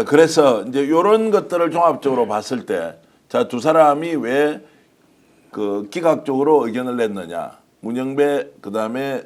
그래서 이제 이런 것들을 종합적으로 봤을 때, 자, 두 사람이 왜 그 기각적으로 의견을 냈느냐. 문영배 그다음에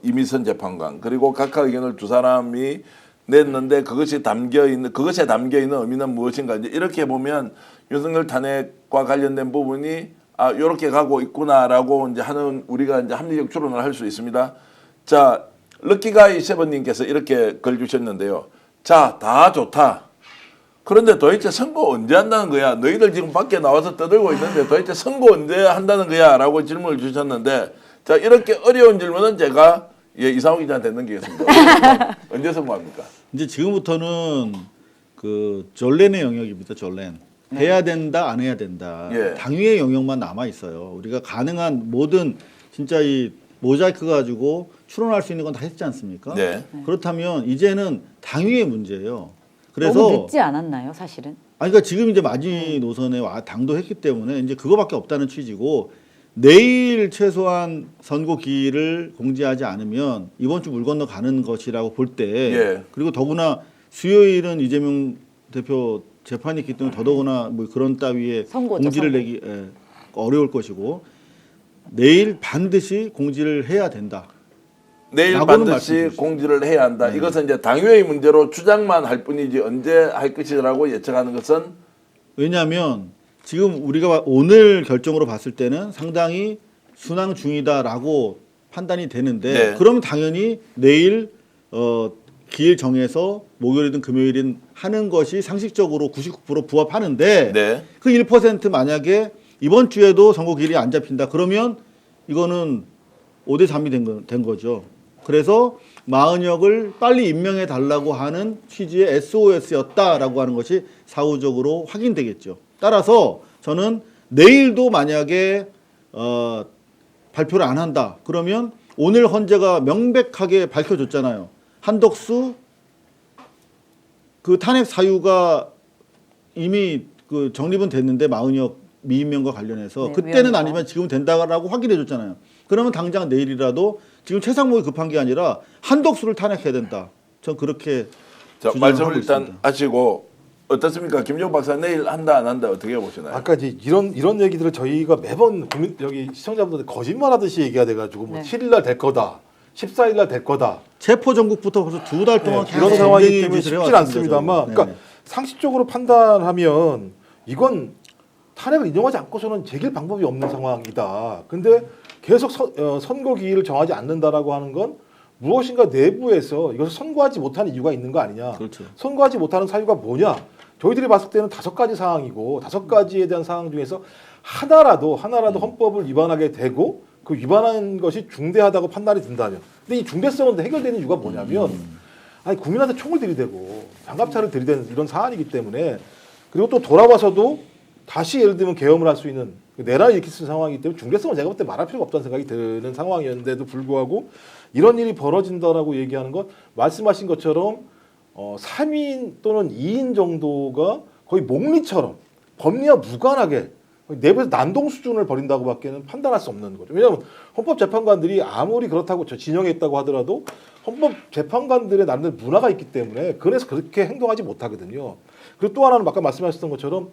이미선 재판관 그리고 각각 의견을 두 사람이 냈는데 그것에 담겨 있는 의미는 무엇인가 이제 이렇게 보면 윤석열 탄핵과 관련된 부분이 이렇게 가고 있구나라고 이제 하는 우리가 이제 합리적 추론을 할 수 있습니다. 자, 럭키가이 세븐님께서 이렇게 글 주셨는데요. 자, 다 좋다. 그런데 도대체 선거 언제 한다는 거야? 너희들 지금 밖에 나와서 떠들고 있는데 도대체 선거 언제 한다는 거야? 라고 질문을 주셨는데 자, 이렇게 어려운 질문은 제가 이상호 기자한테 넘기겠습니다. 언제 선거합니까? 이제 지금부터는 그 전랜의 영역입니다. 전랜. 해야 된다, 안 해야 된다. 예. 당위의 영역만 남아 있어요. 우리가 가능한 모든 진짜 이 모자이크 가지고 추론할 수 있는 건 다 했지 않습니까? 네. 그렇다면 이제는 당위의 문제예요. 그래서 너무 늦지 않았나요, 사실은? 그러니까 지금 이제 마지 노선에 당도했기 때문에 이제 그거밖에 없다는 취지고 내일 최소한 선고 기일을 공지하지 않으면 이번 주 물 건너 가는 것이라고 볼 때 예. 그리고 더구나 수요일은 이재명 대표 재판이 있기 때문에 더더구나 뭐 그런 따위의 선고죠, 공지를 선고. 내기 어려울 것이고 내일 반드시 공지를 해야 된다. 내일 라고는 반드시 말씀해 공지를 해야 한다. 이것은 이제 당위의 문제로 주장만 할 뿐이지 언제 할 것이라고 예측하는 것은 왜냐하면 지금 우리가 오늘 결정으로 봤을 때는 상당히 순항 중이다라고 판단이 되는데 네. 그러면 당연히 내일 기일 정해서 목요일이든 금요일이든 하는 것이 상식적으로 99% 부합하는데 네. 그 1% 만약에 이번 주에도 선거 기일이 안 잡힌다 그러면 이거는 5대 3이 된 거죠. 그래서 마은혁을 빨리 임명해 달라고 하는 취지의 SOS였다라고 하는 것이 사후적으로 확인되겠죠. 따라서 저는 내일도 만약에 발표를 안 한다. 그러면 오늘 헌재가 명백하게 밝혀줬잖아요. 한덕수 그 탄핵 사유가 이미 그 정립은 됐는데 마은혁 미임명과 관련해서 네, 그때는 위원회가. 아니면 지금 된다라고 확인해줬잖아요. 그러면 당장 내일이라도 지금 최상목이 급한 게 아니라 한덕수를 탄핵해야 된다. 전 그렇게 자, 주장을 말씀을 하고 일단 있습니다. 하시고 어떻습니까? 김종 박사 내일 한다 안 한다 어떻게 보시나요? 아까 이제 이런 얘기들을 저희가 매번 여기 시청자분들 거짓말하듯이 얘기가 돼가지고 뭐 네. 7일날 될 거다, 14일날 될 거다. 체포 전국부터 벌써 2달 동안 이런 계속 상황이기 굉장히 때문에 짓을 쉽진 해왔습니다, 않습니다만, 저는. 그러니까 상식적으로 판단하면 이건 탄핵을 인정하지 않고서는 제길 방법이 없는 상황이다. 근데 계속 선거 기일을 정하지 않는다라고 하는 건 무엇인가 내부에서 이것을 선고하지 못하는 이유가 있는 거 아니냐. 그렇죠. 선고하지 못하는 사유가 뭐냐. 저희들이 봤을 때는 5가지 사항이고 5가지에 대한 사항 중에서 하나라도 헌법을 위반하게 되고 그 위반한 것이 중대하다고 판단이 든다면, 근데 이 중대성은 해결되는 이유가 뭐냐면 아니 국민한테 총을 들이대고 장갑차를 들이대는 이런 사안이기 때문에, 그리고 또 돌아와서도 다시 예를 들면 계엄을 할 수 있는 내란을 일으킬 수 있는 상황이기 때문에 중대성을 제가 볼 때 말할 필요가 없다는 생각이 드는 상황이었는데도 불구하고 이런 일이 벌어진다라고 얘기하는 건 말씀하신 것처럼 3인 또는 2인 정도가 거의 목리처럼 법리와 무관하게 내부에서 난동 수준을 벌인다고 밖에는 판단할 수 없는 거죠. 왜냐하면 헌법재판관들이 아무리 그렇다고 진영에 있다고 하더라도 헌법재판관들의 나름대로 문화가 있기 때문에 그래서 그렇게 행동하지 못하거든요. 그리고 또 하나는 아까 말씀하셨던 것처럼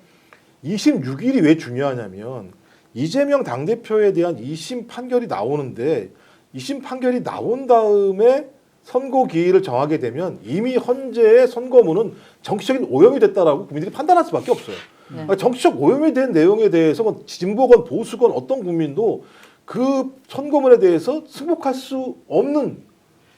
26일이 왜 중요하냐면 이재명 당대표에 대한 2심 판결이 나오는데 2심 판결이 나온 다음에 선고 기일을 정하게 되면 이미 헌재의 선고문은 정치적인 오염이 됐다라고 국민들이 판단할 수밖에 없어요. 네. 그러니까 정치적 오염이 된 내용에 대해서 진보건 보수건 어떤 국민도 그 선고문에 대해서 승복할 수 없는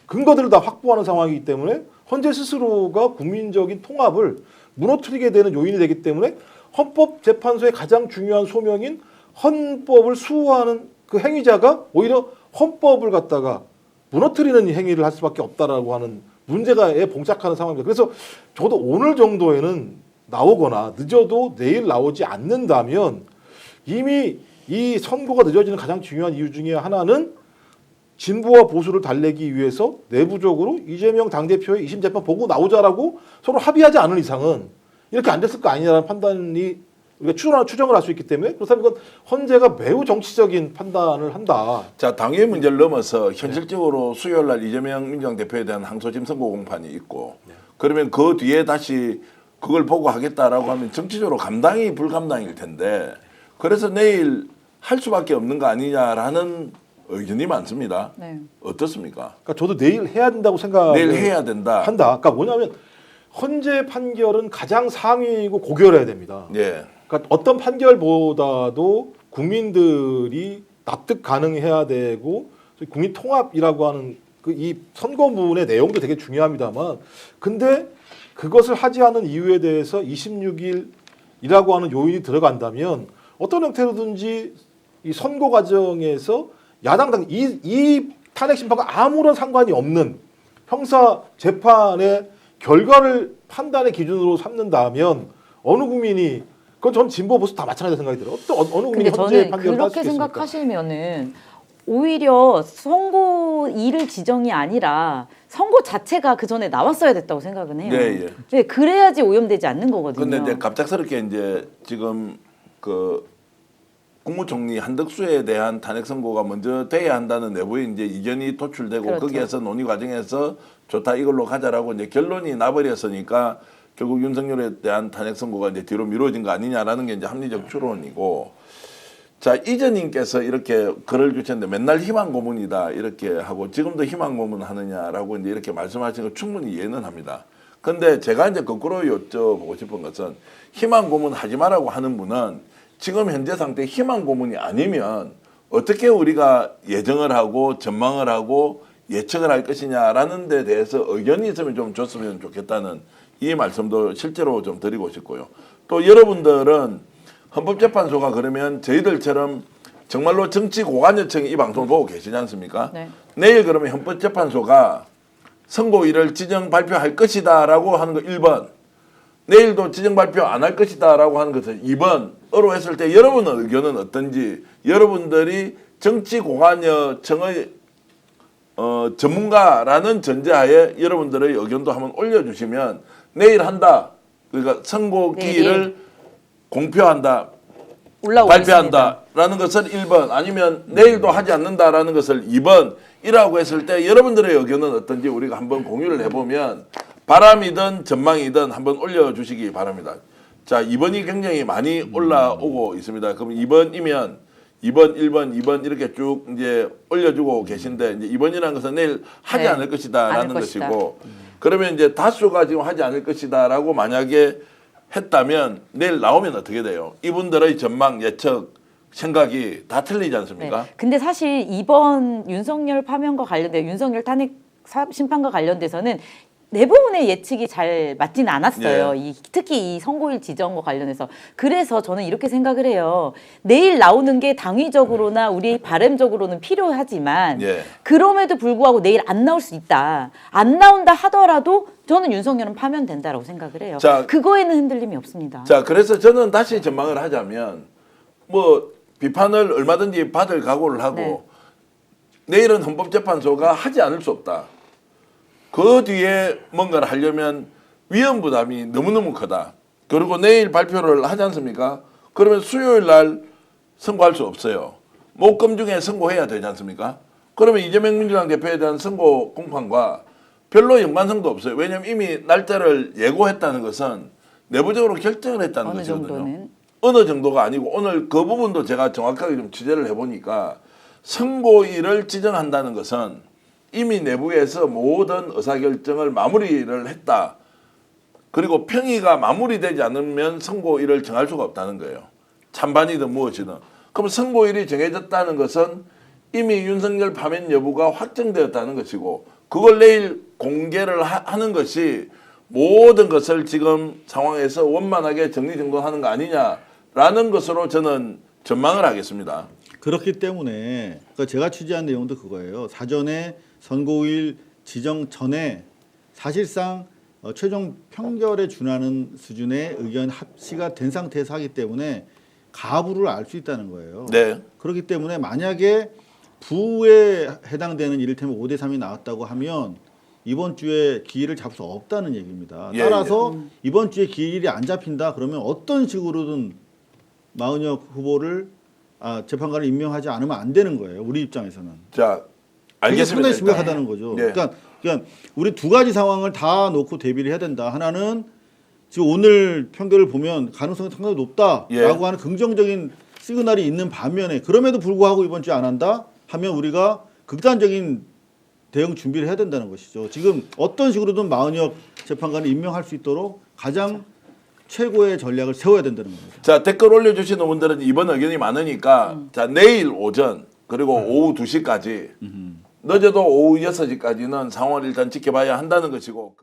근거들을 다 확보하는 상황이기 때문에 헌재 스스로가 국민적인 통합을 무너뜨리게 되는 요인이 되기 때문에 헌법재판소의 가장 중요한 소명인 헌법을 수호하는 그 행위자가 오히려 헌법을 갖다가 무너뜨리는 행위를 할 수밖에 없다라고 하는 문제가에 봉착하는 상황입니다. 그래서 저도 오늘 정도에는 나오거나 늦어도 내일 나오지 않는다면 이미 이 선고가 늦어지는 가장 중요한 이유 중에 하나는 진보와 보수를 달래기 위해서 내부적으로 이재명 당대표의 2심 재판 보고 나오자라고 서로 합의하지 않은 이상은 이렇게 안 됐을 거 아니냐라는 판단이 우리가 추정을 할 수 있기 때문에, 그렇다면 이건 헌재가 매우 정치적인 판단을 한다. 자, 당의 문제를 넘어서 현실적으로 수요일 날 이재명 민주당 대표에 대한 항소심 선고 공판이 있고 그러면 그 뒤에 다시 그걸 보고 하겠다라고 하면 정치적으로 감당이 불감당일 텐데 그래서 내일 할 수밖에 없는 거 아니냐라는 의견이 많습니다. 네. 어떻습니까? 그러니까 저도 내일 해야 된다고 생각. 내일 해야 된다. 한다. 그러니까 뭐냐면 헌재 판결은 가장 상위이고 고결해야 됩니다. 예. 그러니까 어떤 판결보다도 국민들이 납득 가능해야 되고 국민 통합이라고 하는 그 이 선거문의 내용도 되게 중요합니다만 근데 그것을 하지 않은 이유에 대해서 26일이라고 하는 요인이 들어간다면 어떤 형태로든지 이 선거 과정에서 야당 이 탄핵 심판과 아무런 상관이 없는 형사 재판의 결과를 판단의 기준으로 삼는다면 어느 국민이 그건 전 진보 보수 다 마찬가지로 생각이 들어요. 어느 국민이 근데 헌재 저는 판결을 그렇게 따지겠습니까? 생각하시면은 오히려 선고일을 지정이 아니라 선고 자체가 그 전에 나왔어야 됐다고 생각은 해요. 네, 예. 네, 그래야지 오염되지 않는 거거든요. 근데 이제 갑작스럽게 이제 지금 그 국무총리 한덕수에 대한 탄핵 선고가 먼저 돼야 한다는 내부의 이제 이견이 도출되고 그렇죠. 거기에서 논의 과정에서 좋다 이걸로 가자라고 이제 결론이 나버렸으니까 결국 윤석열에 대한 탄핵 선고가 이제 뒤로 미뤄진 거 아니냐라는 게 이제 합리적 추론이고 자 이전님께서 이렇게 글을 주셨는데 맨날 희망 고문이다 이렇게 하고 지금도 희망 고문 하느냐라고 이제 이렇게 말씀하시는 거 충분히 이해는 합니다. 근데 제가 이제 거꾸로 여쭤보고 싶은 것은 희망 고문 하지 말라고 하는 분은 지금 현재 상태 희망 고문이 아니면 어떻게 우리가 예정을 하고 전망을 하고 예측을 할 것이냐라는 데 대해서 의견이 있으면 좀 줬으면 좋겠다는 이 말씀도 실제로 좀 드리고 싶고요. 또 여러분들은 헌법재판소가 그러면 저희들처럼 정말로 정치 고관여청이 이 방송을 보고 계시지 않습니까? 네. 내일 그러면 헌법재판소가 선고일을 지정 발표할 것이다라고 하는 거 1번 내일도 지정 발표 안 할 것이다라고 하는 것을 2번으로 했을 때 여러분의 의견은 어떤지 여러분들이 정치 고관여청의 전문가라는 전제하에 여러분들의 의견도 한번 올려주시면 내일 한다. 그러니까 선고기일을 공표한다. 발표한다라는 것을 1번 아니면 내일도 하지 않는다라는 것을 2번이라고 했을 때 여러분들의 의견은 어떤지 우리가 한번 공유를 해보면 바람이든 전망이든 한번 올려주시기 바랍니다. 자 2번이 굉장히 많이 올라오고 있습니다. 그럼 2번이면 2번, 1번, 2번 이렇게 쭉 이제 올려주고 계신데 이제 2번이라는 것은 내일 하지 네, 않을 것이다라는 않을 것이다. 것이고 그러면 이제 다수가 지금 하지 않을 것이다라고 만약에 했다면 내일 나오면 어떻게 돼요? 이분들의 전망, 예측, 생각이 다 틀리지 않습니까? 네. 근데 사실 이번 윤석열 파면과 관련돼 윤석열 탄핵 심판과 관련돼서는 대부분의 예측이 잘 맞지는 않았어요. 예. 특히 이 선고일 지정과 관련해서. 그래서 저는 이렇게 생각을 해요. 내일 나오는 게 당위적으로나 우리 바람적으로는 필요하지만 예. 그럼에도 불구하고 내일 안 나올 수 있다. 안 나온다 하더라도 저는 윤석열은 파면된다라고 생각을 해요. 자, 그거에는 흔들림이 없습니다. 자, 그래서 저는 다시 전망을 하자면 뭐 비판을 얼마든지 받을 각오를 하고 네. 내일은 헌법재판소가 하지 않을 수 없다. 그 뒤에 뭔가를 하려면 위험 부담이 너무너무 크다. 그리고 내일 발표를 하지 않습니까? 그러면 수요일 날 선고할 수 없어요. 목금 중에 선고해야 되지 않습니까? 그러면 이재명 민주당 대표에 대한 선고 공판과 별로 연관성도 없어요. 왜냐하면 이미 날짜를 예고했다는 것은 내부적으로 결정을 했다는 어느 것이거든요. 정도는. 어느 정도가 아니고 오늘 그 부분도 제가 정확하게 좀 취재를 해보니까 선고일을 지정한다는 것은 이미 내부에서 모든 의사결정을 마무리를 했다. 그리고 평의가 마무리되지 않으면 선고일을 정할 수가 없다는 거예요. 찬반이든 무엇이든. 그럼 선고일이 정해졌다는 것은 이미 윤석열 파면 여부가 확정되었다는 것이고 그걸 내일 공개를 하는 것이 모든 것을 지금 상황에서 원만하게 정리정돈하는 거 아니냐라는 것으로 저는 전망을 하겠습니다. 그렇기 때문에 그러니까 제가 취재한 내용도 그거예요. 사전에 선고일 지정 전에 사실상 최종 판결에 준하는 수준의 의견 합치가 된 상태에서 하기 때문에 가부를 알 수 있다는 거예요. 네. 그렇기 때문에 만약에 부에 해당되는 이를테면 5대 3이 나왔다고 하면 이번 주에 기일을 잡을 수 없다는 얘기입니다. 예, 따라서 이번 주에 기일이 안 잡힌다 그러면 어떤 식으로든 마은혁 후보를 재판관을 임명하지 않으면 안 되는 거예요. 우리 입장에서는. 자, 알겠습니다. 이게 상당히 심각하다는 거죠. 예. 그러니까 그러니까 우리 두 가지 상황을 다 놓고 대비를 해야 된다. 하나는 지금 오늘 판결을 보면 가능성이 상당히 높다라고 예. 하는 긍정적인 시그널이 있는 반면에 그럼에도 불구하고 이번 주에 안 한다 하면 우리가 극단적인 대응 준비를 해야 된다는 것이죠. 지금 어떤 식으로든 마은혁 재판관을 임명할 수 있도록 가장 최고의 전략을 세워야 된다는 겁니다. 자, 댓글 올려주시는 분들은 이번 의견이 많으니까 자, 내일 오전 그리고 오후 2시까지 늦어도 오후 6시까지는 상황을 일단 지켜봐야 한다는 것이고